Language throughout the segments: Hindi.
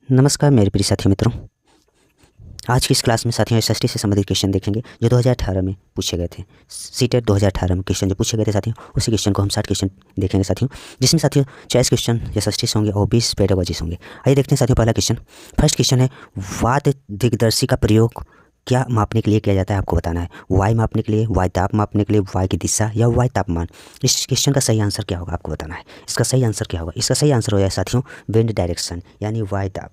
नमस्कार मेरे प्रिय साथियों मित्रों। आज की इस क्लास में साथियों एसएसटी से संबंधित क्वेश्चन देखेंगे जो 2018 में पूछे गए थे। सीटेट 2018 में क्वेश्चन जो पूछे गए थे साथियों, उसी क्वेश्चन को हम 60 क्वेश्चन देखेंगे साथियों, जिसमें साथियों 40 क्वेश्चन एसएसटी से होंगे और 20 पेडागोजी से होंगे। आइए देखते हैं साथियों पहला क्वेश्चन। फर्स्ट क्वेश्चन है, वात दिग्दर्शी का प्रयोग क्या मापने के लिए किया जाता है, आपको बताना है। वायु मापने के लिए, वायु ताप मापने के लिए, वायु की दिशा या वायु तापमान। इस क्वेश्चन का सही आंसर क्या होगा आपको बताना है। इसका सही आंसर क्या होगा? इसका सही आंसर हो जाए साथियों विंड डायरेक्शन, यानी वायु ताप,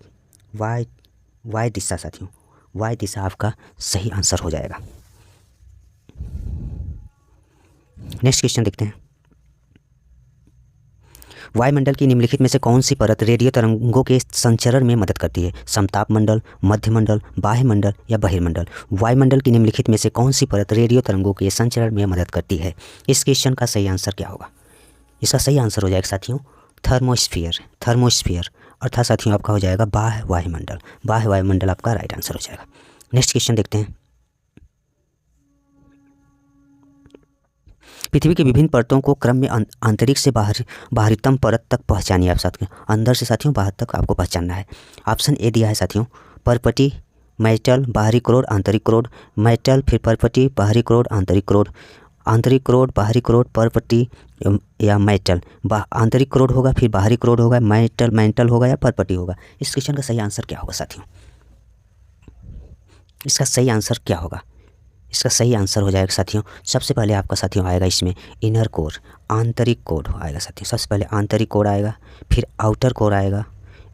वायु दिशा साथियों, वायु दिशा आपका सही आंसर हो जाएगा। नेक्स्ट क्वेश्चन देखते हैं। वायुमंडल की निम्नलिखित में से कौन सी परत रेडियो तरंगों के संचरण में मदद करती है? समताप मंडल, मध्य मंडल, बाह्य मंडल या बहिर्मंडल। वायुमंडल की निम्नलिखित में से कौन सी परत रेडियो तरंगों के संचरण में मदद करती है? इस क्वेश्चन का सही आंसर क्या होगा? इसका सही आंसर हो जाएगा साथियों थर्मोस्फीयर। थर्मोस्फीयर अर्थात साथियों आपका हो जाएगा बाह्य वायुमंडल। बाह्य वायुमंडल आपका राइट आंसर हो जाएगा। नेक्स्ट क्वेश्चन देखते हैं। पृथ्वी की विभिन्न परतों को क्रम में आंतरिक से बाहरीतम परत तक पहचानिए। आप साथियों अंदर से साथियों बाहर तक आपको पहचानना है। ऑप्शन ए दिया है साथियों परपटी, मेटल, बाहरी क्रोड, आंतरिक क्रोड, मेटल, फिर परपटी, बाहरी क्रोड, आंतरिक क्रोड, आंतरिक क्रोड, बाहरी क्रोड, परपटी या मेटल। आंतरिक क्रोड होगा, फिर बाहरी क्रोड होगा, मेटल होगा या परपटी होगा। इस क्वेश्चन का सही आंसर क्या होगा साथियों? इसका सही आंसर क्या होगा? इसका सही आंसर हो जाएगा साथियों सबसे पहले आपका साथियों आएगा इसमें इनर कोर, आंतरिक कोर आएगा साथियों। सबसे पहले आंतरिक कोर आएगा, फिर आउटर कोर आएगा,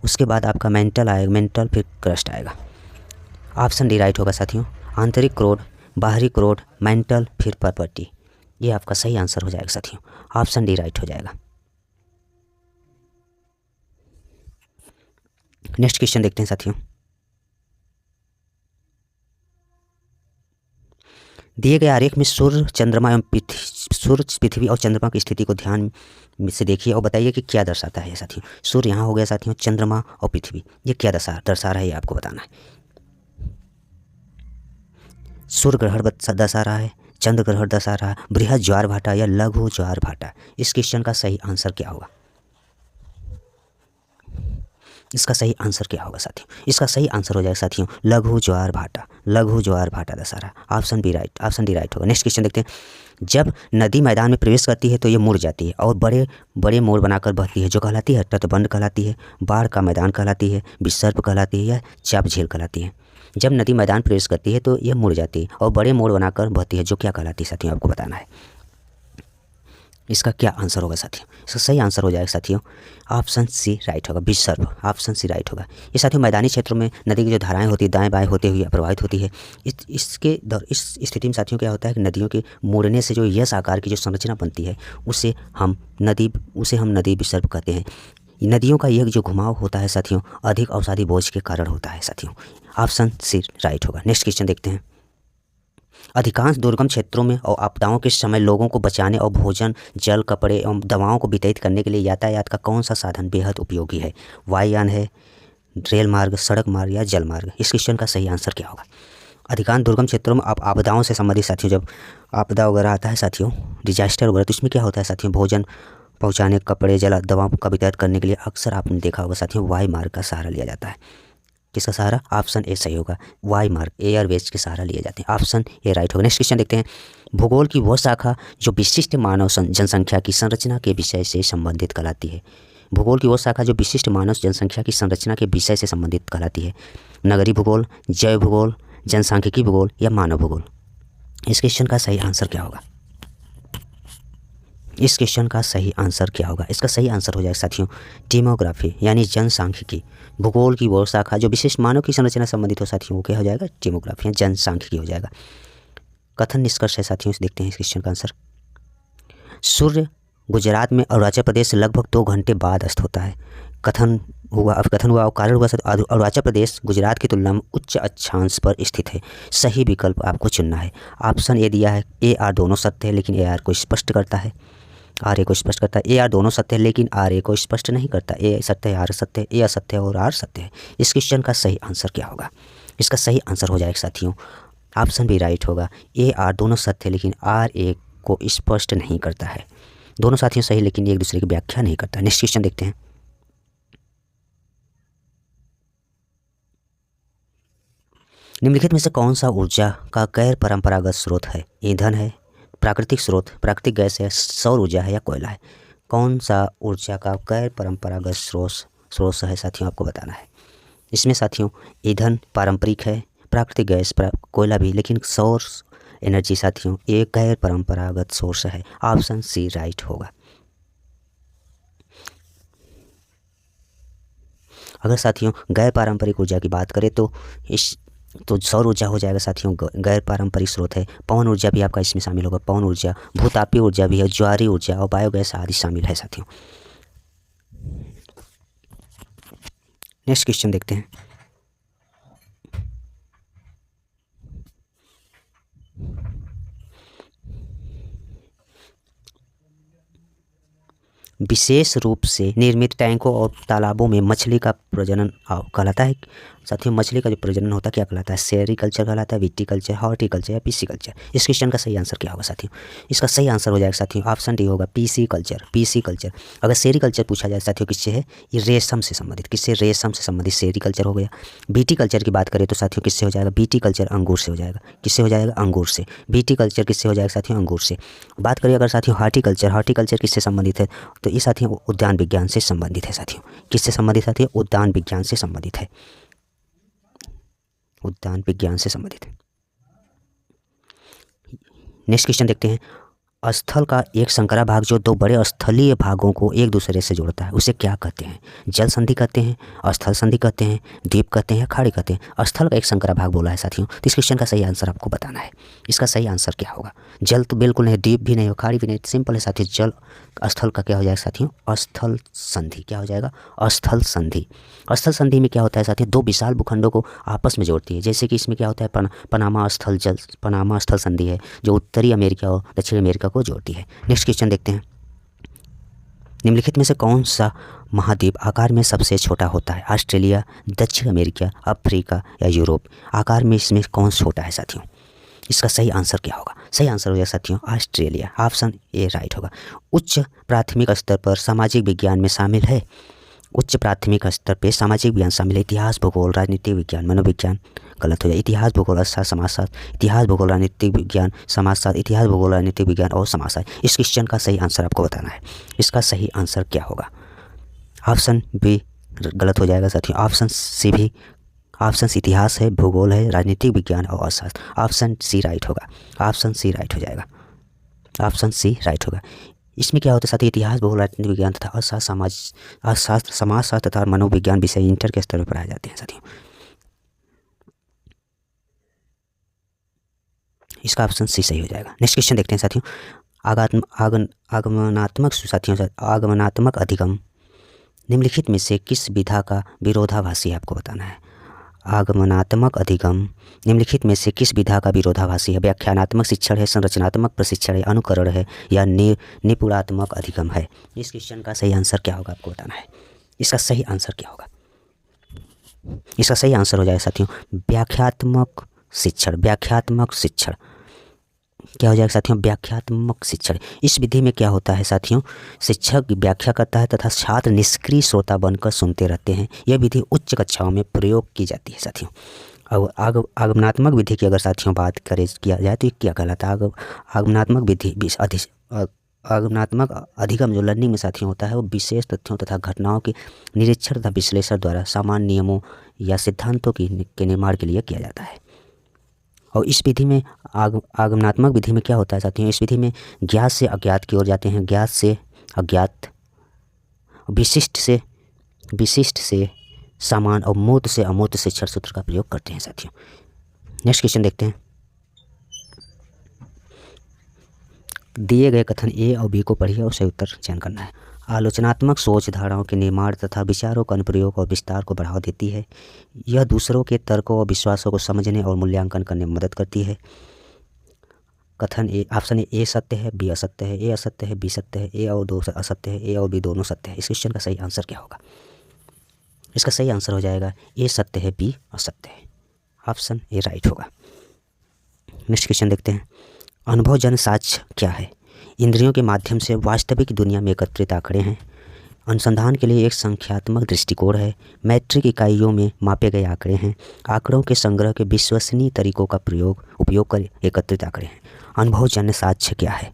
उसके बाद आपका मेंटल आएगा, मेंटल फिर क्रस्ट आएगा। ऑप्शन डी राइट होगा साथियों आंतरिक क्रोड, बाहरी क्रोड, मेंटल फिर परपटी। ये आपका सही आंसर हो जाएगा साथियों, ऑप्शन डी राइट हो जाएगा। नेक्स्ट क्वेश्चन देखते हैं साथियों। दिए गए आरेख में सूर्य, चंद्रमा एवं पृथ्वी और चंद्रमा की स्थिति को ध्यान में से देखिए और बताइए कि क्या दर्शाता है साथियों। सूर्य यहाँ हो गया साथियों, चंद्रमा और पृथ्वी ये क्या दर्शा रहा है, ये आपको बताना है। सूर्य ग्रहण दर्शा रहा है, चंद्र ग्रहण दर्शा रहा है, बृहद ज्वार भाटा या लघु ज्वार भाटा। इस क्वेश्चन का सही आंसर क्या होगा? इसका सही आंसर क्या होगा साथियों? इसका सही आंसर हो जाएगा साथियों लघु ज्वार भाटा। लघु ज्वार भाटा दर्शा रहा। Option B right, option D right होगा। नेक्स्ट क्वेश्चन देखते हैं। जब नदी मैदान में प्रवेश करती है तो ये मुड़ जाती है और बड़े बड़े मोड़ बनाकर बहती है, जो कहलाती है तटबंध कहलाती है, बाढ़ का मैदान कहलाती है, विसर्प कहलाती है या चाप झील कहलाती है। जब नदी मैदान प्रवेश करती है तो यह मुड़ जाती है और बड़े मोड़ बनाकर बहती है, जो क्या कहलाती है साथियों आपको बताना है। इसका क्या आंसर होगा साथियों? इसका सही आंसर हो जाएगा साथियों ऑप्शन सी राइट होगा, विसर्प। ऑप्शन सी राइट होगा। ये साथियों मैदानी क्षेत्रों में नदी की जो धाराएं होती है दाएं बाएं होते हुए प्रवाहित होती है। इस स्थिति में साथियों क्या होता है कि नदियों के मुड़ने से जो यस आकार की जो संरचना बनती है उसे हम नदी विसर्प कहते हैं। नदियों का यह जो घुमाव होता है साथियों अधिक अवसादी बोझ के कारण होता है साथियों। ऑप्शन सी राइट होगा। नेक्स्ट क्वेश्चन देखते हैं। अधिकांश दुर्गम क्षेत्रों में और आपदाओं के समय लोगों को बचाने और भोजन, जल, कपड़े एवं दवाओं को वितरित करने के लिए यातायात का कौन सा साधन बेहद उपयोगी है? वायुयान है, रेल मार्ग, सड़क मार्ग या जल मार्ग। इस क्वेश्चन का सही आंसर क्या होगा? अधिकांश दुर्गम क्षेत्रों में आप आपदाओं से संबंधित साथियों, जब आपदा वगैरह आता है साथियों, डिजास्टर वगैरह, तो इसमें क्या होता है साथियों भोजन पहुँचाने, कपड़े, जल, दवाओं का वितरित करने के लिए अक्सर आपने देखा होगा साथियों वायु मार्ग का सहारा लिया जाता है। किसका सहारा? ऑप्शन ए सही होगा, वायु मार्ग, एयरवेज के सहारा लिए जाते हैं। ऑप्शन ए राइट होगा। नेक्स्ट क्वेश्चन देखते हैं। भूगोल की वह शाखा जो विशिष्ट मानव जनसंख्या की संरचना के विषय से संबंधित कहलाती है। भूगोल की वह शाखा जो विशिष्ट मानव जनसंख्या की संरचना के विषय से संबंधित कहलाती है। नगरीय भूगोल, जैव भूगोल, जनसांख्यिकी भूगोल या मानव भूगोल। इस क्वेश्चन का सही आंसर क्या होगा? इस क्वेश्चन का सही आंसर क्या होगा? इसका सही आंसर हो जाएगा साथियों डेमोग्राफी, यानी जनसांख्यिकी। भूगोल की वो शाखा जो विशेष मानव की संरचना संबंधित हो साथियों वो क्या हो जाएगा? डेमोग्राफी या जनसांख्यिकी हो जाएगा। कथन निष्कर्ष है साथियों, देखते हैं इस क्वेश्चन का आंसर। सूर्य गुजरात में अरुणाचल प्रदेश से लगभग 2 घंटे बाद अस्त होता है। कथन हुआ और कारण हुआ अरुणाचल प्रदेश गुजरात की तुलना में उच्च अक्षांश पर स्थित है। सही विकल्प आपको चुनना है। ऑप्शन ए दिया है ए आर दोनों सत्य है, लेकिन ए आर को स्पष्ट करता है, आर ए को स्पष्ट करता है। ए आर दोनों सत्य है लेकिन आर ए को स्पष्ट नहीं करता। ए सत्य है, आर सत्य है, ए असत्य है और आर सत्य है। इस क्वेश्चन का सही आंसर क्या होगा? इसका सही आंसर हो जाएगा साथियों ऑप्शन बी राइट होगा, ए आर दोनों सत्य है लेकिन आर ए को स्पष्ट नहीं करता है। दोनों साथियों सही लेकिन एक दूसरे की व्याख्या नहीं करता। नेक्स्ट क्वेश्चन देखते हैं। निम्नलिखित में से कौन सा ऊर्जा का गैर परंपरागत स्रोत है? ईंधन है, प्राकृतिक स्रोत, प्राकृतिक गैस है, सौर ऊर्जा है या कोयला है? कौन सा ऊर्जा का गैर परंपरागत स्रोत है साथियों, आपको बताना है। इसमें साथियों ईंधन पारंपरिक है, प्राकृतिक गैस कोयला भी, लेकिन सौर एनर्जी साथियों एक गैर परंपरागत सोर्स है। ऑप्शन सी राइट होगा। अगर साथियों गैर पारंपरिक ऊर्जा की बात करें तो सौर ऊर्जा हो जाएगा साथियों, गैर पारंपरिक स्रोत है। पवन ऊर्जा भी आपका इसमें शामिल होगा, पवन ऊर्जा, भूतापीय ऊर्जा भी है, ज्वारीय ऊर्जा और बायोगैस आदि शामिल है साथियों। नेक्स्ट क्वेश्चन देखते हैं। विशेष रूप से निर्मित टैंकों और तालाबों में मछली का प्रजनन कहलाता है साथियों। मछली का जो प्रजनन होता है क्या कहलाता है? सेरीकल्चर कहलाता है, विटीकल्चर, हॉर्टिकल्चर या पीसीकल्चर? इस क्वेश्चन का सही आंसर क्या होगा साथियों? इसका सही आंसर हो जाएगा साथियों ऑप्शन डी होगा, पीसीकल्चर। पीसीकल्चर। अगर सेरीकल्चर पूछा जाए साथियों किससे है? ये रेशम से संबंधित, किससे? रेशम से संबंधित सेरीकल्चर हो गया। विटीकल्चर की बात करें तो साथियों किससे हो जाएगा? विटीकल्चर अंगूर से हो जाएगा। किससे हो जाएगा? अंगूर से। विटीकल्चर किससे हो जाएगा साथियों? अंगूर से। बात करिए अगर साथियों हॉर्टिकल्चर, हॉर्टिकल्चर किससे संबंधित है? तो ये साथियों उद्यान विज्ञान से संबंधित है साथियों। किससे संबंधित साथियों? उद्यान विज्ञान से संबंधित है, उद्यान विज्ञान से संबंधित है। नेक्स्ट क्वेश्चन देखते हैं। स्थल का एक संकरा भाग जो दो बड़े स्थलीय भागों को एक दूसरे से जोड़ता है उसे क्या कहते हैं? जल संधि कहते हैं, स्थल संधि कहते हैं, द्वीप कहते हैं या खाड़ी कहते हैं? स्थल का एक संकरा भाग बोला है साथियों, तो इस क्वेश्चन का सही आंसर आपको बताना है। इसका सही आंसर क्या होगा? जल तो बिल्कुल नहीं, द्वीप भी नहीं और खाड़ी भी नहीं, सिंपल है साथियों। जल स्थल का क्या हो जाएगा साथियों? स्थल संधि। क्या हो जाएगा? स्थल संधि। स्थल संधि में क्या होता है साथियों? दो विशाल भूखंडों को आपस में जोड़ती है। जैसे कि इसमें क्या होता है? पनामा स्थल संधि है जो उत्तरी अमेरिका और दक्षिण अमेरिका को जोड़ती है। नेक्स्ट क्वेश्चन देखते हैं। निम्नलिखित में से कौन सा महाद्वीप आकार में सबसे छोटा होता है? ऑस्ट्रेलिया, दक्षिण अमेरिका, अफ्रीका या यूरोप? आकार में इसमें कौन छोटा है साथियों? इसका सही आंसर क्या होगा? सही आंसर हो जाएगा साथियों ऑस्ट्रेलिया। ऑप्शन ए राइट होगा। उच्च प्राथमिक स्तर पर सामाजिक विज्ञान में शामिल है। उच्च प्राथमिक स्तर पर सामाजिक विज्ञान शामिल है। इतिहास, भूगोल, राजनीतिक विज्ञान, मनोविज्ञान? गलत हो जाए। इतिहास, भूगोल, अर्थशास्त्र, समाजशास्त्र, इतिहास, भूगोल, राजनीतिक विज्ञान, समाजशास्त्र, इतिहास, भूगोल, राजनीतिक विज्ञान और समाजशास्त्र? इस क्वेश्चन का सही आंसर आपको बताना है। इसका सही आंसर क्या होगा? ऑप्शन बी गलत हो जाएगा साथियों। ऑप्शन सी भी, ऑप्शन इतिहास है, भूगोल है, राजनीतिक विज्ञान और अर्थशास्त्र? ऑप्शन सी राइट होगा। ऑप्शन सी राइट हो जाएगा। ऑप्शन सी राइट होगा। इसमें क्या होता है साथियों? इतिहास, भूगोल, राजनीतिक विज्ञान तथा अर्थशास्त्र, समाजशास्त्र तथा मनोविज्ञान विषय इंटर के स्तर पर पढ़ाए जाते हैं साथियों। इसका ऑप्शन सी सही हो जाएगा। नेक्स्ट क्वेश्चन देखते हैं साथियों। आगमनात्मक साथियों आगमनात्मक अधिगम निम्नलिखित में से किस विधा का विरोधाभासी है? आपको बताना है। आगमनात्मक अधिगम निम्नलिखित में से किस विधा का विरोधाभासी है? व्याख्यानात्मक शिक्षण है, संरचनात्मक प्रशिक्षण है, अनुकरण है या निपुणात्मक अधिगम है? इस क्वेश्चन का सही आंसर क्या होगा? आपको बताना है। इसका सही आंसर क्या होगा? इसका सही आंसर हो जाएगा साथियों व्याख्यात्मक शिक्षण। व्याख्यात्मक शिक्षण क्या हो जाएगा साथियों? व्याख्यात्मक शिक्षण। इस विधि में क्या होता है साथियों? शिक्षक व्याख्या करता है तथा छात्र निष्क्रिय श्रोता बनकर सुनते रहते हैं। यह विधि उच्च कक्षाओं में प्रयोग की जाती है साथियों। और आगमनात्मक विधि की अगर साथियों बात किया जाए तो ये क्या कहलाता है? आगमनात्मक विधि आगमनात्मक अधिगम जो लर्निंग में साथियों होता है वो विशेष तथ्यों तथा घटनाओं के निरीक्षण तथा विश्लेषण द्वारा सामान्य नियमों या सिद्धांतों के निर्माण के लिए किया जाता है। और इस विधि में आगमनात्मक विधि में क्या होता है साथियों? इस विधि में ज्ञात से अज्ञात की ओर जाते हैं, ज्ञात से अज्ञात, विशिष्ट से समान और मूर्त से अमूर्त शिक्षण सूत्र का प्रयोग करते हैं साथियों। नेक्स्ट क्वेश्चन देखते हैं। दिए गए कथन ए और बी को पढ़िए और सही उत्तर चयन करना है। आलोचनात्मक सोच धारणाओं के निर्माण तथा विचारों का अनुप्रयोग और विस्तार को बढ़ावा देती है। यह दूसरों के तर्कों और विश्वासों को समझने और मूल्यांकन करने में मदद करती है। कथन ए, ऑप्शन ए सत्य है, बी असत्य है, ए असत्य है, बी सत्य है, ए और दो असत्य है, ए और बी दोनों सत्य है। इस क्वेश्चन का सही आंसर क्या होगा? इसका सही आंसर हो जाएगा ए सत्य है, बी असत्य है। ऑप्शन ए राइट होगा। नेक्स्ट क्वेश्चन देखते हैं। अनुभवजन्य साक्ष्य क्या है? इंद्रियों के माध्यम से वास्तविक दुनिया में एकत्रित आंकड़े हैं। अनुसंधान के लिए एक संख्यात्मक दृष्टिकोण है। मैट्रिक इकाइयों में मापे गए आंकड़े हैं। आंकड़ों के संग्रह के विश्वसनीय तरीकों का उपयोग कर एकत्रित आंकड़े हैं। अनुभवजन्य साक्ष्य क्या है?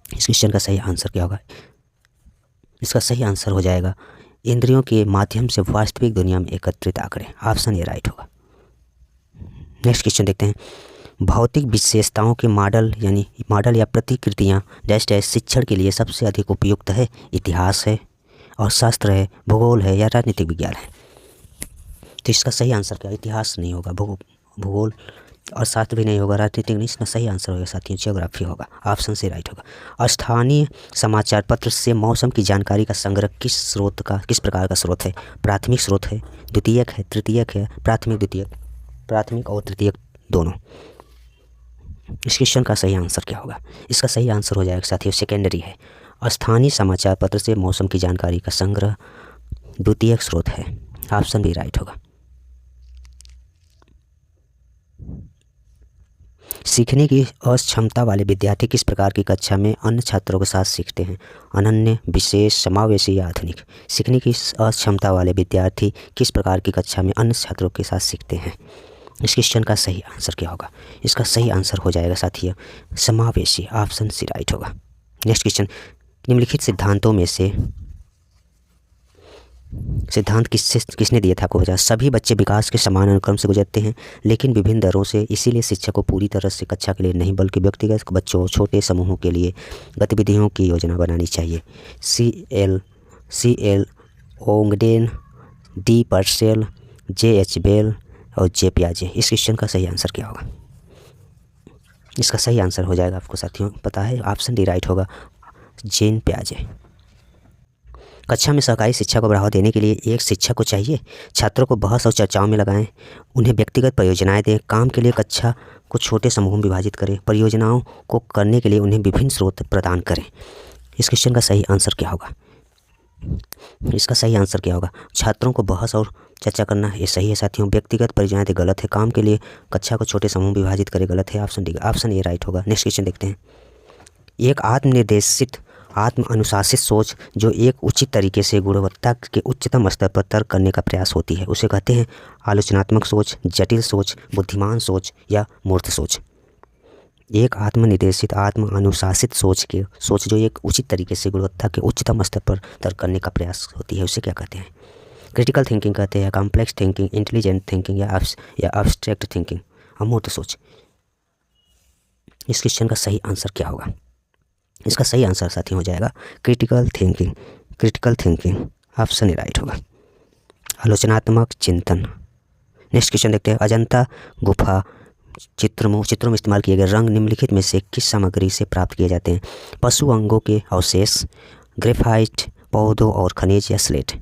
इस क्वेश्चन का सही आंसर क्या होगा? इसका सही आंसर हो जाएगा इंद्रियों के माध्यम से वास्तविक दुनिया में एकत्रित आंकड़े। ऑप्शन ए राइट होगा। नेक्स्ट क्वेश्चन देखते हैं। भौतिक विशेषताओं के मॉडल या प्रतिकृतियाँ डैश डैश शिक्षण के लिए सबसे अधिक उपयुक्त है। इतिहास है और शास्त्र है, भूगोल है या राजनीतिक विज्ञान है। तो इसका सही आंसर क्या? इतिहास नहीं होगा, भूगोल और शास्त्र भी नहीं होगा, राजनीतिक नहीं। इसका सही आंसर होगा साथियों ज्योग्राफी होगा। ऑप्शन से राइट होगा। स्थानीय समाचार पत्र से मौसम की जानकारी का संग्रह किस प्रकार का स्रोत है? प्राथमिक स्रोत है, द्वितीयक है, तृतीयक है, प्राथमिक और तृतीयक दोनों। इस क्वेश्चन का सही आंसर क्या होगा? इसका सही आंसर हो जाएगा साथियों सेकेंडरी है। स्थानीय समाचार पत्र से मौसम की जानकारी का संग्रह द्वितीयक स्रोत है। ऑप्शन भी राइट होगा। सीखने की अक्षमता वाले विद्यार्थी किस प्रकार की कक्षा में अन्य छात्रों के साथ सीखते हैं? अनन्य, विशेष, समावेशी या आधुनिक? सीखने की अक्षमता वाले विद्यार्थी किस प्रकार की कक्षा में अन्य छात्रों के साथ सीखते हैं? इस क्वेश्चन का सही आंसर क्या होगा? इसका सही आंसर हो जाएगा साथियों समावेशी। ऑप्शन सी राइट होगा। Next question. निम्नलिखित सिद्धांतों में से सिद्धांत किसने दिया था आपको बता? सभी बच्चे विकास के समान अनुक्रम से गुजरते हैं लेकिन विभिन्न दरों से। इसीलिए शिक्षक को पूरी तरह से कक्षा के लिए नहीं बल्कि व्यक्तिगत बच्चों छोटे समूहों के लिए गतिविधियों की योजना बनानी चाहिए। C.L. Ogden, D. Purcell, J.H. Bell और J. पियाजे। इस क्वेश्चन का सही आंसर क्या होगा? इसका सही आंसर हो जाएगा आपको साथियों पता है। ऑप्शन डी राइट होगा, जेन पियाजे। कक्षा में सहकारी शिक्षा को बढ़ावा देने के लिए एक शिक्षक को चाहिए। छात्रों को बहस और चर्चाओं में लगाएं, उन्हें व्यक्तिगत परियोजनाएं दें, काम के लिए कक्षा को छोटे समूहों में विभाजित करें, परियोजनाओं को करने के लिए उन्हें विभिन्न स्रोत प्रदान करें। इस क्वेश्चन का सही आंसर क्या होगा? इसका सही आंसर क्या होगा? छात्रों को बहस और चर्चा करना ये सही है साथियों। व्यक्तिगत परियोजनाएं दें गलत है। काम के लिए कक्षा को छोटे समूह में विभाजित करें गलत है। Option D, option A right होगा। नेक्स्ट क्वेश्चन देखते हैं। एक आत्मनिर्देशित आत्म अनुशासित सोच जो एक उचित तरीके से गुणवत्ता के उच्चतम स्तर पर तर्क करने का प्रयास होती है उसे कहते हैं आलोचनात्मक सोच, जटिल सोच, बुद्धिमान सोच या मूर्त सोच। एक आत्मनिर्देशित आत्म अनुशासित सोच जो एक उचित तरीके से गुणवत्ता के उच्चतम स्तर पर तर्क करने का प्रयास होती है उसे क्या कहते हैं? क्रिटिकल थिंकिंग कहते हैं, कॉम्प्लेक्स थिंकिंग, इंटेलिजेंट थिंकिंग या एब्स्ट्रैक्ट थिंकिंग, अमूर्त सोच। इस क्वेश्चन का सही आंसर क्या होगा? इसका सही आंसर साथी हो जाएगा critical thinking. Critical thinking option A right होगा। आलोचनात्मक चिंतन। नेक्स्ट क्वेश्चन देखते हैं। अजंता गुफा चित्रों में इस्तेमाल किए गए रंग निम्नलिखित में से किस सामग्री से प्राप्त किए जाते हैं? पशु अंगों के अवशेष, ग्रेफाइट, पौधों और खनिज या स्लेट।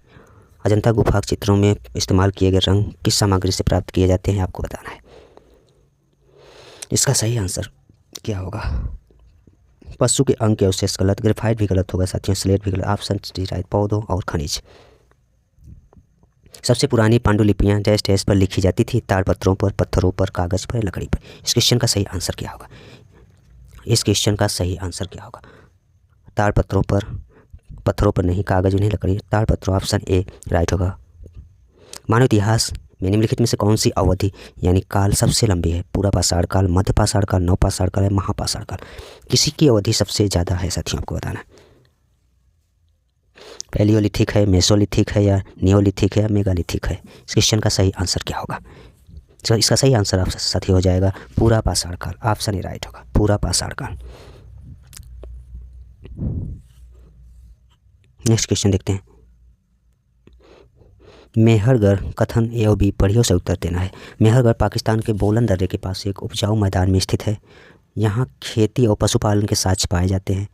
अजंता गुफा चित्रों में इस्तेमाल किए गए रंग किस सामग्री से प्राप्त किए जाते हैं आपको बताना है। इसका सही आंसर क्या होगा? पशु के अंग के अवशेष गलत, ग्रेफाइट भी गलत होगा साथियों, स्लेट भी गलत। ऑप्शन डी राइट, पौधों और खनिज। सबसे पुरानी पांडुलिपियां डैश डैश पर लिखी जाती थी? ताड़पत्रों पर, पत्थरों पर, कागज पर, लकड़ी पर। इस क्वेश्चन का सही आंसर क्या होगा? इस क्वेश्चन का सही आंसर क्या होगा? ताड़पत्रों पर, पत्थरों पर नहीं, कागज नहीं, लकड़ी, ताड़पत्रों। ऑप्शन ए राइट होगा। मानव इतिहास में निम्नलिखित में से कौन सी अवधि यानी काल सबसे लंबी है? पूरा पाषाण काल, मध्य पाषाण काल, नव पाषाण काल, महापाषाण काल। किसी की अवधि सबसे ज़्यादा है साथियों आपको बताना है। पैलियोलिथिक है, मेसोलिथिक है या नियोलिथिक है या मेगालिथिक है? इस क्वेश्चन का सही आंसर क्या होगा? तो इसका सही आंसर आप साथी हो जाएगा पूरा पाषाण काल। ऑप्शन ए राइट होगा, पूरा पाषाण काल। नेक्स्ट क्वेश्चन देखते हैं। मेहरगढ़ कथन ए और बी पढ़ियों से उत्तर देना है। मेहरगढ़ पाकिस्तान के बोलन दर्रे के पास एक उपजाऊ मैदान में स्थित है। यहाँ खेती और पशुपालन के साक्ष्य पाए जाते हैं।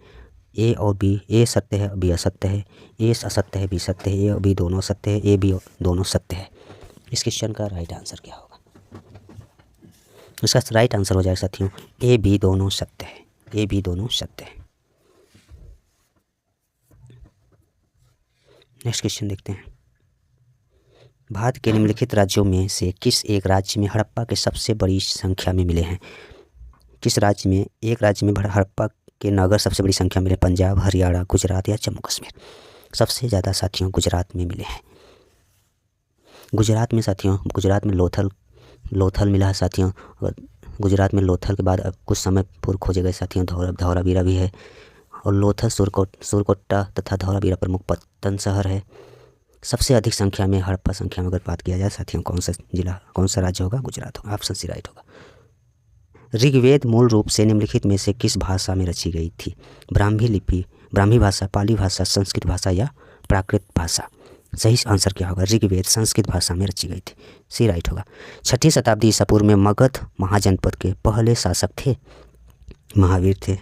ए और बी, ए सत्य है, बी असत्य है। ए असत्य है, बी सत्य है। ए और बी दोनों सत्य है, ए बी दोनों सत्य है। इस क्वेश्चन का राइट आंसर क्या होगा? इसका राइट आंसर हो जाएगा साथियों ए बी दोनों सत्य है। ए बी दोनों सत्य है। नेक्स्ट क्वेश्चन देखते हैं। भारत के निम्नलिखित राज्यों में से किस एक राज्य में हड़प्पा के सबसे बड़ी संख्या में मिले हैं? किस राज्य में, एक राज्य में हड़प्पा के नगर सबसे बड़ी संख्या मिले पंजाब, हरियाणा, गुजरात या जम्मू कश्मीर। सबसे ज़्यादा साथियों गुजरात में मिले हैं। गुजरात में साथियों, गुजरात में लोथल मिला है साथियों। और गुजरात में लोथल के बाद अब कुछ समय पूर्व खोजे गए साथियों धौलावीरा भी है। और लोथल सुरकोट्टा तथा धौलावीरा प्रमुख पत्तन शहर है। सबसे अधिक संख्या में हड़प्पा संख्या में अगर बात किया जाए साथियों, कौन सा जिला, कौन सा राज्य होगा? गुजरात होगा। ऑप्शन सी राइट होगा। ऋग्वेद मूल रूप से निम्नलिखित में से किस भाषा में रची गई थी? ब्राह्मी लिपि, ब्राह्मी भाषा, पाली भाषा, संस्कृत भाषा या प्राकृत भाषा? सही आंसर क्या होगा? ऋग्वेद संस्कृत भाषा में रची गई थी। सी राइट होगा। 6ठी शताब्दी ईसा पूर्व में मगध महाजनपद के पहले शासक थे? महावीर थे,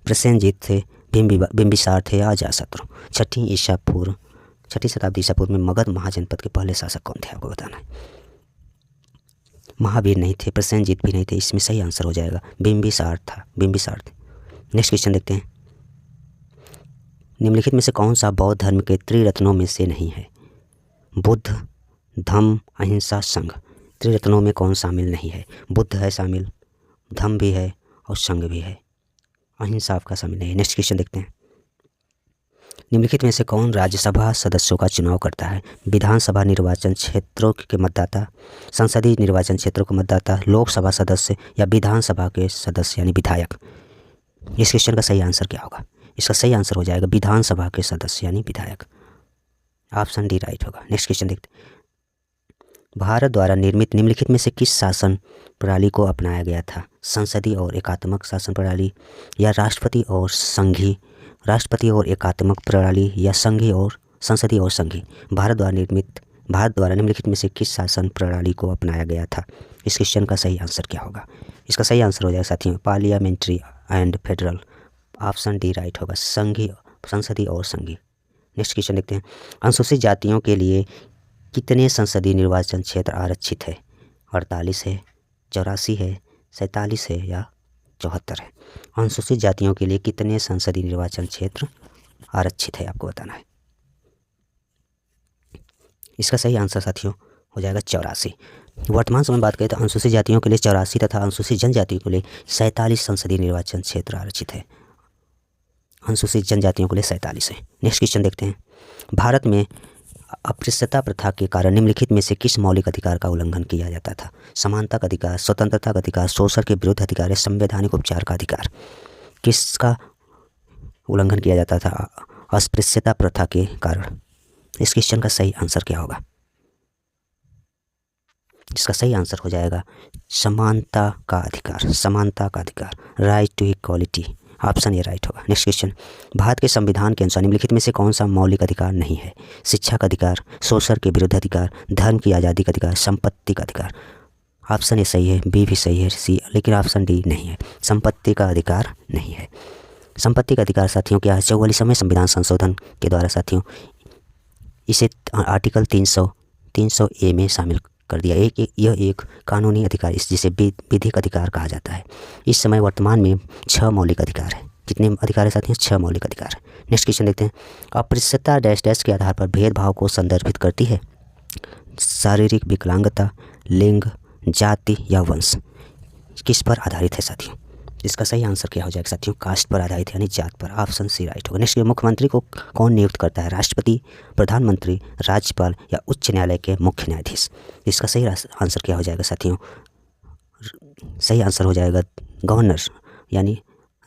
प्रसेनजीत थे, बिंबिसार थे या अजातशत्रु? 6ठी शताब्दी ईसा पूर्व में मगध महाजनपद के पहले शासक कौन थे? आपको बताना है। महावीर नहीं थे, प्रसेनजीत भी नहीं थे। इसमें सही आंसर हो जाएगा बिंबिसार थे। नेक्स्ट क्वेश्चन देखते हैं। निम्नलिखित में से कौन सा बौद्ध धर्म के त्रिरत्नों में से नहीं है? बुद्ध, धम्म, अहिंसा, संघ। त्रिरत्नों में कौन शामिल नहीं है? बुद्ध है शामिल, धम्म भी है और संघ भी है। अहिंसा आपका शामिल नहीं है। नेक्स्ट क्वेश्चन देखते हैं। निम्नलिखित में से कौन राज्यसभा सदस्यों का चुनाव करता है? विधानसभा निर्वाचन क्षेत्रों के मतदाता, संसदीय निर्वाचन क्षेत्रों के मतदाता, लोकसभा सदस्य या विधानसभा के सदस्य यानी विधायक? इस क्वेश्चन का सही आंसर क्या होगा? इसका सही आंसर हो जाएगा विधानसभा के सदस्य यानी विधायक। ऑप्शन डी राइट होगा। नेक्स्ट क्वेश्चन देखते हैं। भारत द्वारा निर्मित निम्नलिखित में से किस शासन प्रणाली को अपनाया गया था? संसदीय और एकात्मक शासन प्रणाली या राष्ट्रपति और एकात्मक प्रणाली या संघीय और संसदीय और संघीय? भारत द्वारा निम्नलिखित में से किस शासन प्रणाली को अपनाया गया था? इस क्वेश्चन का सही आंसर क्या होगा? इसका सही आंसर हो जाएगा साथियों parliamentary and federal. Option D right होगा, संसदीय और संघीय। नेक्स्ट क्वेश्चन देखते हैं। अनुसूचित जातियों के लिए कितने संसदीय निर्वाचन क्षेत्र आरक्षित है? 48 है, 84 है, 47 है या 74 है? अनुसूचित जातियों के लिए कितने संसदीय निर्वाचन क्षेत्र आरक्षित है? आपको बताना है। इसका सही आंसर साथियों हो जाएगा 84। वर्तमान समय बात करें तो अनुसूचित जातियों के लिए 84 तथा अनुसूचित जनजातियों के लिए 47 संसदीय निर्वाचन क्षेत्र आरक्षित है। अनुसूचित जनजातियों के लिए 47 है। नेक्स्ट क्वेश्चन देखते हैं। भारत में अस्पृश्यता प्रथा के कारण निम्नलिखित में से किस मौलिक अधिकार का उल्लंघन किया जाता था? समानता का अधिकार, स्वतंत्रता का अधिकार, शोषण के विरुद्ध अधिकार या संवैधानिक उपचार का अधिकार? किसका उल्लंघन किया जाता था अस्पृश्यता प्रथा के कारण? इस क्वेश्चन का सही आंसर क्या होगा? इसका सही आंसर हो जाएगा समानता का अधिकार, right to equality. Option A right होगा। Next question. भारत के संविधान के अनुसार निम्नलिखित में से कौन सा मौलिक अधिकार नहीं है? शिक्षा का अधिकार, शोषण के विरुद्ध अधिकार, धर्म की आज़ादी का अधिकार, संपत्ति का अधिकार? ऑप्शन ए सही है, बी भी सही है, सी, लेकिन ऑप्शन डी नहीं है, संपत्ति का अधिकार नहीं है। संपत्ति का अधिकार साथियों क्या है? 44वें संविधान संशोधन के द्वारा साथियों इसे आर्टिकल 300 ए में शामिल कर दिया। यह एक कानूनी अधिकार जिसे विधिक अधिकार कहा जाता है। इस समय वर्तमान में 6 मौलिक अधिकार है। कितने अधिकार है साथियों? 6 मौलिक अधिकार है। नेक्स्ट क्वेश्चन देखते हैं। अस्पृश्यता डैश डैश के आधार पर भेदभाव को संदर्भित करती है? शारीरिक विकलांगता, लिंग, जाति या वंश? किस पर आधारित है साथियों? इसका सही आंसर क्या हो जाएगा साथियों? कास्ट पर आधारित यानी जात पर। ऑप्शन सी राइट होगा। नेक्स्ट, मुख्यमंत्री को कौन नियुक्त करता है? राष्ट्रपति, प्रधानमंत्री, राज्यपाल या उच्च न्यायालय के मुख्य न्यायाधीश? इसका सही आंसर क्या हो जाएगा साथियों? सही आंसर हो जाएगा गवर्नर यानी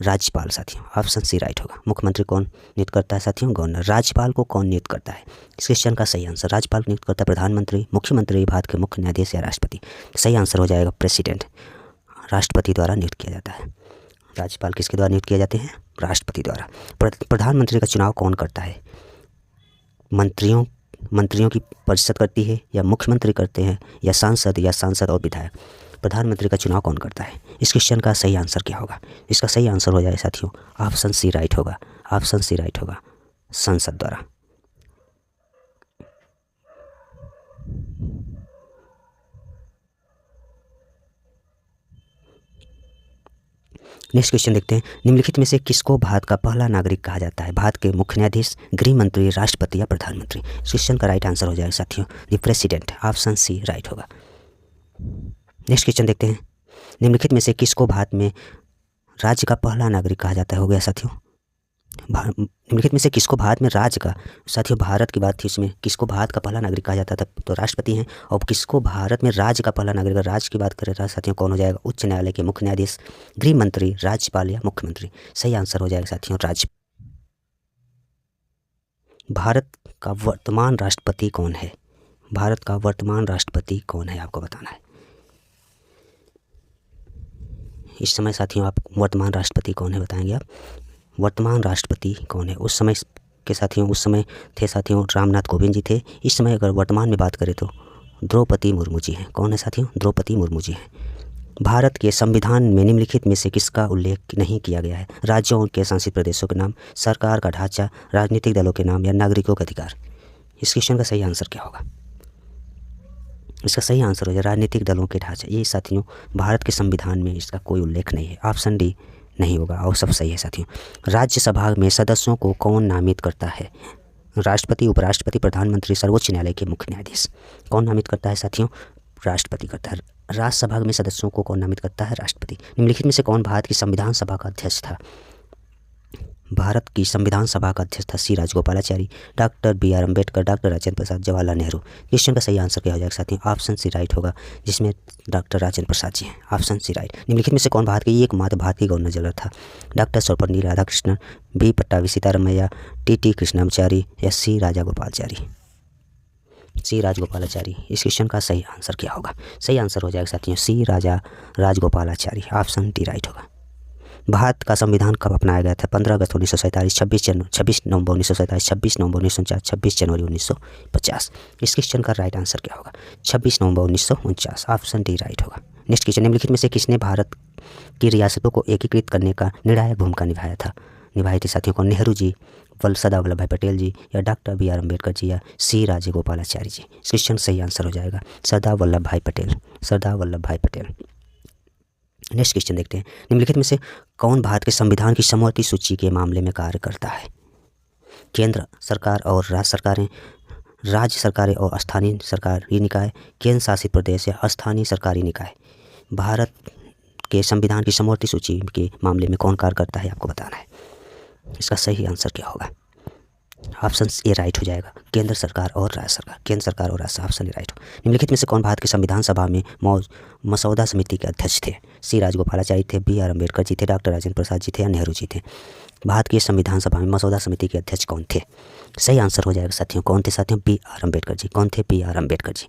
राज्यपाल साथियों। ऑप्शन सी राइट होगा। मुख्यमंत्री कौन नियुक्त करता है साथियों? गवर्नर। राज्यपाल को कौन नियुक्त करता है? इस क्वेश्चन का सही आंसर, राज्यपाल नियुक्त करता है प्रधानमंत्री, मुख्यमंत्री, भारत के मुख्य न्यायाधीश या राष्ट्रपति? सही आंसर हो जाएगा प्रेसिडेंट, राष्ट्रपति द्वारा नियुक्त किया जाता है। राज्यपाल किसके द्वारा नियुक्त किए जाते हैं? राष्ट्रपति द्वारा। प्रधानमंत्री का चुनाव कौन करता है? मंत्रियों की परिषद करती है या मुख्यमंत्री करते हैं या सांसद और विधायक? प्रधानमंत्री का चुनाव कौन करता है? इस क्वेश्चन का सही आंसर क्या होगा? इसका सही आंसर हो जाए साथियों ऑप्शन सी राइट होगा। ऑप्शन सी राइट होगा, संसद द्वारा। नेक्स्ट क्वेश्चन देखते हैं। निम्नलिखित में से किसको भारत का पहला नागरिक कहा जाता है? भारत के मुख्य न्यायाधीश, गृह मंत्री, राष्ट्रपति या प्रधानमंत्री? इस क्वेश्चन का राइट आंसर हो जाएगा साथियों the president. Option C right होगा। नेक्स्ट क्वेश्चन देखते हैं। निम्नलिखित में से किसको भारत में राज्य का पहला नागरिक कहा जाता है। हो गया साथियों। निम्नलिखित में से किसको भारत में राज्य का, साथियों भारत की बात थी, इसमें किसको भारत का पहला नागरिक कहा जाता था, तो राष्ट्रपति हैं। और किसको भारत में राज्य का पहला नागरिक, राज्य की बात करें साथियों कौन हो जाएगा, उच्च न्यायालय के मुख्य न्यायाधीश, गृह मंत्री, राज्यपाल या मुख्यमंत्री। सही आंसर हो जाएगा साथियों राज्य। भारत का वर्तमान राष्ट्रपति कौन है, भारत का वर्तमान राष्ट्रपति कौन है आपको बताना है। इस समय साथियों आप वर्तमान राष्ट्रपति कौन है बताएंगे आप, वर्तमान राष्ट्रपति कौन है। उस समय के साथियों, उस समय थे साथियों रामनाथ कोविंद जी थे। इस समय अगर वर्तमान में बात करें तो द्रौपदी मुर्मू जी हैं। कौन है साथियों, द्रौपदी मुर्मू जी हैं। भारत के संविधान में निम्नलिखित में से किसका उल्लेख नहीं किया गया है, राज्यों के शासित प्रदेशों के नाम, सरकार का ढांचा, राजनीतिक दलों के नाम या नागरिकों का अधिकार। इस क्वेश्चन का सही आंसर क्या होगा, इसका सही आंसर हो जाए राजनीतिक दलों के ढांचा। ये साथियों भारत के संविधान में इसका कोई उल्लेख नहीं है, ऑप्शन डी नहीं होगा और सब सही है साथियों। राज्यसभा में सदस्यों को कौन नामित करता है, राष्ट्रपति, उपराष्ट्रपति, प्रधानमंत्री, सर्वोच्च न्यायालय के मुख्य न्यायाधीश। कौन नामित करता है साथियों, राष्ट्रपति करता है। राज्यसभा में सदस्यों को कौन नामित करता है, राष्ट्रपति। निम्नलिखित में से कौन भारत की संविधान सभा का अध्यक्ष था, भारत की संविधान सभा का अध्यक्ष था C Rajagopalachari, doctor B R Ambedkar, doctor Rajendra Prasad, Jawaharlal Nehru. Question का सही आंसर क्या हो जाएगा साथियों, ऑप्शन सी राइट होगा, जिसमें डॉक्टर राजेंद्र प्रसाद जी हैं, ऑप्शन सी राइट। निम्नलिखित में से कौन भारत के एकमात्र भारतीय गवर्नर जनरल था, doctor Sarvepalli Radhakrishnan, B Pattabhi Sitaramayya, T Krishnachari या सी राजागोपालाचारी, सी राजगोपालाचारी। इस क्वेश्चन का सही आंसर क्या होगा, सही आंसर हो जाएगा साथियों सी राजगोपालाचारी, ऑप्शन डी राइट होगा। भारत का संविधान कब अपनाया गया था, 15 अगस्त 1947, 26 नवंबर 1947, 26 नवंबर 1949, 26 जनवरी 1950। इस क्वेश्चन का राइट आंसर क्या होगा, 26 नवंबर 1949, ऑप्शन डी राइट होगा। नेक्स्ट क्वेश्चन, निम्नलिखित में से किसने भारत की रियासतों को एकीकृत करने का निर्णायक भूमिका निभाई थी साथियों को, नेहरू जी, सरदार वल्लभ भाई पटेल जी या डॉक्टर बी आर अम्बेडकर जी या सी राजगोपालाचारी जी। इस क्वेश्चन सही आंसर हो जाएगा सरदार वल्लभ भाई पटेल, सरदार वल्लभ भाई पटेल। नेक्स्ट क्वेश्चन देखते हैं, निम्नलिखित में से कौन भारत के संविधान की समवर्ती सूची के मामले में कार्य करता है, केंद्र सरकार और राज्य सरकारें, राज्य सरकारें और स्थानीय सरकारी निकाय, केंद्र शासित प्रदेश या स्थानीय सरकारी निकाय। भारत के संविधान की समवर्ती सूची के मामले में कौन कार्य करता है आपको बताना है। इसका सही आंसर क्या होगा, ऑप्शन ए राइट हो जाएगा, केंद्र सरकार और राज्य सरकार, केंद्र सरकार और राज्य, ऑप्शन ए राइट हो। निम्नलिखित में से कौन भारत की संविधान सभा में मसौदा समिति के अध्यक्ष थे, सी राजगोपालाचारी थे, बी आर अम्बेडकर जी थे, डॉक्टर राजेंद्र प्रसाद जी थे या नेहरू जी थे। भारत की संविधान सभा में मसौदा समिति के अध्यक्ष कौन थे, सही आंसर हो जाएगा साथियों, कौन थे साथियों, बी आर अम्बेडकर जी। कौन थे, B R Ambedkar ji,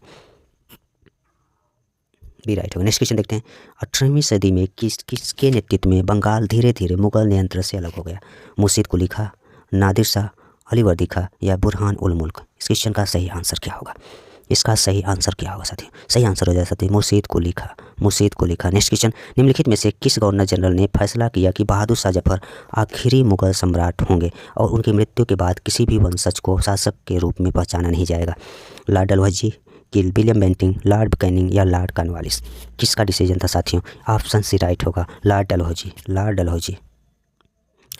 B right होगा। नेक्स्ट क्वेश्चन देखते हैं, 18वीं सदी में किसके नेतृत्व में बंगाल धीरे धीरे मुगल नियंत्रण से अलग हो गया, मुर्शीद कुली खां, नादिर शाह, अली वर्दी खां या बुरहान उल मुल्क। इस क्वेश्चन का सही आंसर क्या होगा, इसका सही आंसर क्या होगा साथियों, सही आंसर हो जाए साथियों मुर्शीद कुली खां, मुर्शीद कुली खां। नेक्स्ट क्वेश्चन, निम्नलिखित में से किस गवर्नर जनरल ने फैसला किया कि बहादुर शाह जफर आखिरी मुगल सम्राट होंगे और उनकी मृत्यु के बाद किसी भी वंशज को शासक के रूप में पहचाना नहीं जाएगा, Lord Dalhousie, William Bentinck, Lord Canning या लॉर्ड कॉर्नवालिस। किसका डिसीजन था साथियों, ऑप्शन सी राइट होगा, Lord Dalhousie, Lord Dalhousie,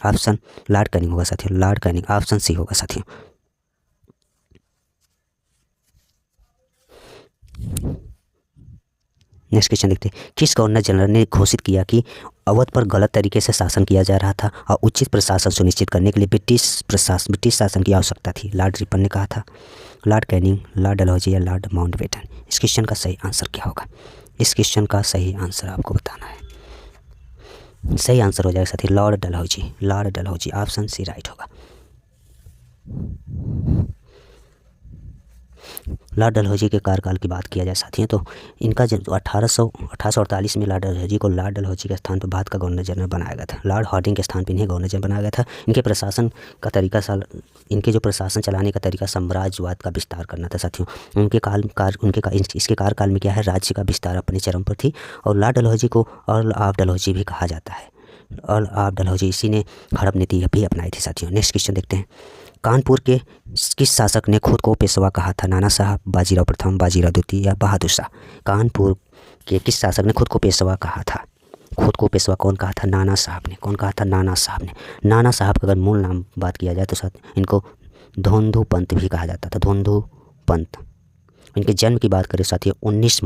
option Lord Canning होगा साथियों, लॉर्ड कैनिंग, ऑप्शन सी होगा साथियों। नेक्स्ट क्वेश्चन देखते हैं, किस गवर्नर जनरल ने घोषित किया कि अवध पर गलत तरीके से शासन किया जा रहा था और उचित प्रशासन सुनिश्चित करने के लिए ब्रिटिश शासन की आवश्यकता थी, लॉर्ड रिपन ने कहा था, लॉर्ड कैनिंग, लॉर्ड डलहौजी या लॉर्ड माउंटबेटन। इस क्वेश्चन का सही आंसर क्या होगा, इस क्वेश्चन का सही आंसर आपको बताना है। सही आंसर हो जाएगा साथी Lord Dalhousie, Lord Dalhousie, option C right होगा। लॉर्ड डलहौजी के कार्यकाल की बात किया जाए साथियों तो इनका जब 1848 में लॉर्ड डलहौजी को लॉर्ड डलहौजी के स्थान पर भारत का गवर्नर जनरल बनाया गया था, लॉर्ड हार्डिंग के स्थान पर इन्हें गवर्नर जनरल बनाया गया था। इनके प्रशासन का तरीका इनके जो प्रशासन चलाने का तरीका साम्राज्यवाद का विस्तार करना था साथियों। इसके कार्यकाल में क्या है, राज्य का विस्तार अपने चरम पर थी और लॉर्ड डलहौजी को अर्ल ऑफ डलहौजी भी कहा जाता है, अर्ल ऑफ डलहौजी, इसी ने हड़प नीति भी अपनाई थी साथियों। नेक्स्ट क्वेश्चन देखते हैं, कानपुर के किस शासक ने खुद को पेशवा कहा था, नाना साहब, बाजीराव प्रथम, बाजीराव द्वितीय या बहादुर शाह। कानपुर के किस शासक ने खुद को पेशवा कहा था, खुद को पेशवा कौन कहा था, नाना साहब ने। कौन कहा था, नाना साहब ने। नाना साहब का अगर मूल नाम बात किया जाए तो साथ इनको धोंधू पंत भी कहा जाता था, धोंधू पंत। इनके जन्म की बात करें साथियों 19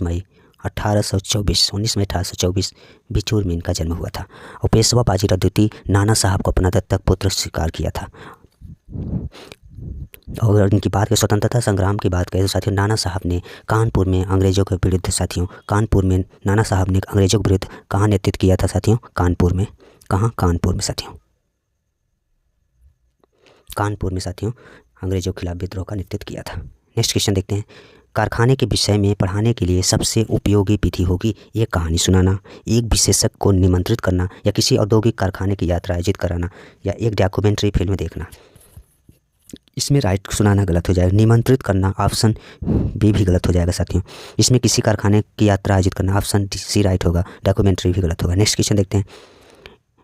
मई 1824 19 मई 1824 बिचूर में इनका जन्म हुआ था। और पेशवा बाजीराव द्वितीय नाना साहब को अपना दत्तक पुत्र स्वीकार किया था। और इनकी बात करें स्वतंत्रता संग्राम की बात करें तो साथियों नाना साहब ने कानपुर में अंग्रेज़ों के विरुद्ध साथियों कानपुर में नाना साहब ने अंग्रेज़ों के विरुद्ध कहाँ नेतृत्व किया था साथियों? कानपुर में। कहाँ? कानपुर में साथियों। कानपुर में साथियों अंग्रेज़ों के खिलाफ विद्रोह का नेतृत्व किया था। नेक्स्ट क्वेश्चन देखते हैं। कारखाने के विषय में पढ़ाने के लिए सबसे उपयोगी विधि होगी एक कहानी सुनाना, एक विशेषज्ञ को निमंत्रित करना, या किसी औद्योगिक कारखाने की यात्रा आयोजित कराना, या एक डॉक्यूमेंट्री फिल्म देखना। इसमें राइट सुनाना गलत हो जाएगा, निमंत्रित करना ऑप्शन बी भी गलत हो जाएगा साथियों। इसमें किसी कारखाने की यात्रा आयोजित करना ऑप्शन सी राइट होगा, डॉक्यूमेंट्री भी गलत होगा। नेक्स्ट क्वेश्चन देखते हैं।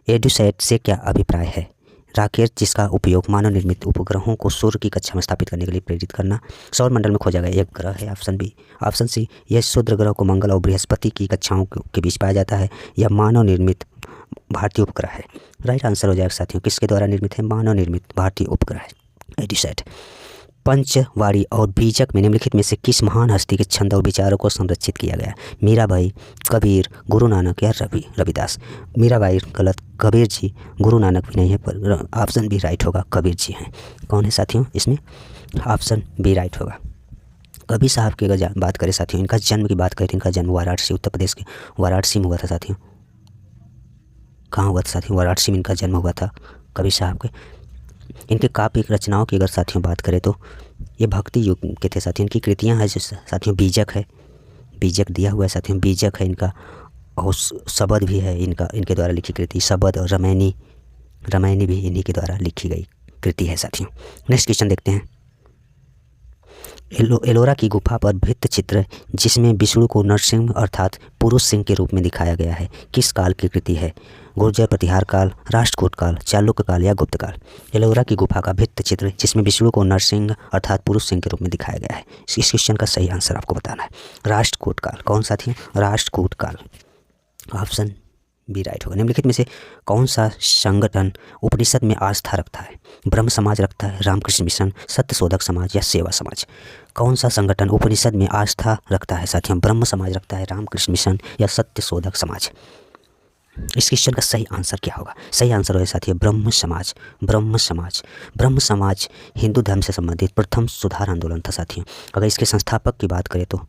एडुसैट से क्या अभिप्राय है? रॉकेट जिसका उपयोग मानव निर्मित उपग्रहों को सूर्य की कक्षा में स्थापित करने के लिए प्रेरित करना। सौर मंडल में खोजा गया एक ग्रह है ऑप्शन बी। ऑप्शन सी यह क्षुद्र ग्रह को मंगल और बृहस्पति की कक्षाओं के बीच पाया जाता है। यह मानव निर्मित भारतीय उपग्रह है। राइट आंसर हो जाएगा साथियों, किसके द्वारा निर्मित है? मानव निर्मित भारतीय उपग्रह है एडुसैट। पंचवाड़ी और बीजक में निम्नलिखित में से किस महान हस्ती के छंद और विचारों को संरक्षित किया गया? मीराबाई, कबीर, गुरु नानक या रविदास। मीराबाई गलत, कबीर जी, गुरु नानक भी नहीं है, पर ऑप्शन बी राइट होगा, कबीर जी हैं। कौन है साथियों इसमें? ऑप्शन बी राइट होगा। कबीर साहब की अगर बात करें साथियों, इनका जन्म की बात करें तो इनका जन्म वाराणसी उत्तर प्रदेश के वाराणसी में हुआ था साथियों। कहाँ हुआ था साथियों? वाराणसी में इनका जन्म हुआ था कबीर साहब के। इनके काव्य रचनाओं की अगर साथियों बात करें तो ये भक्ति युग के थे साथियों। इनकी कृतियाँ हैं जो साथियों बीजक है, बीजक दिया हुआ है साथियों, बीजक है इनका, और शबद भी है इनका, इनके द्वारा लिखी कृति शबद, और रामायणी भी इन्हीं के द्वारा लिखी गई कृति है साथियों। नेक्स्ट क्वेश्चन देखते हैं। एलोरा की गुफा पर भित्त चित्र जिसमें विष्णु को नरसिंह अर्थात पुरुष सिंह के रूप में दिखाया गया है किस काल की कृति है? गुर्जर प्रतिहार काल, राष्ट्रकूट काल, चालुक्य काल या गुप्त काल। एलोरा की गुफा का भित्त चित्र जिसमें विष्णु को नरसिंह अर्थात पुरुष सिंह के रूप में दिखाया गया है। इस क्वेश्चन का सही आंसर आपको बताना है। राष्ट्रकूट काल। कौन साथियों? राष्ट्रकूट काल। ऑप्शन बी राइट होगा। निम्नलिखित में से कौन सा संगठन उपनिषद में आस्था रखता है? ब्रह्म समाज रखता है, रामकृष्ण मिशन, सत्यशोधक समाज या सेवा समाज। कौन सा संगठन उपनिषद में आस्था रखता है साथियों? ब्रह्म समाज रखता है, रामकृष्ण मिशन या सत्यशोधक समाज। इस क्वेश्चन का सही आंसर क्या होगा? सही आंसर होगा साथियों ब्रह्म समाज। ब्रह्म समाज। ब्रह्म समाज हिंदू धर्म से संबंधित प्रथम सुधार आंदोलन था साथियों। अगर इसके संस्थापक की बात करें तो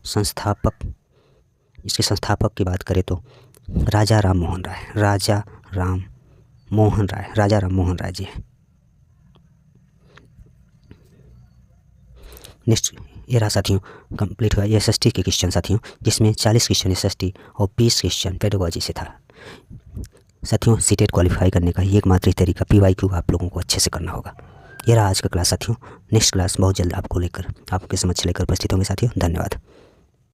इसके संस्थापक की बात करें तो राजा राम मोहन राय जी हैं। नेक्स्ट ये रहा साथियों कंप्लीट हुआ ये SST के क्वेश्चन साथियों, जिसमें 40 क्वेश्चन SST और 20 क्वेश्चन पेडागोजी से था साथियों। सीटेट क्वालिफाई करने का ये एकमात्र तरीका PYQ आप लोगों को अच्छे से करना होगा। ये रहा आज का क्लास साथियों। नेक्स्ट क्लास बहुत जल्द आपके समक्ष लेकर उपस्थित होंगे साथियों। धन्यवाद।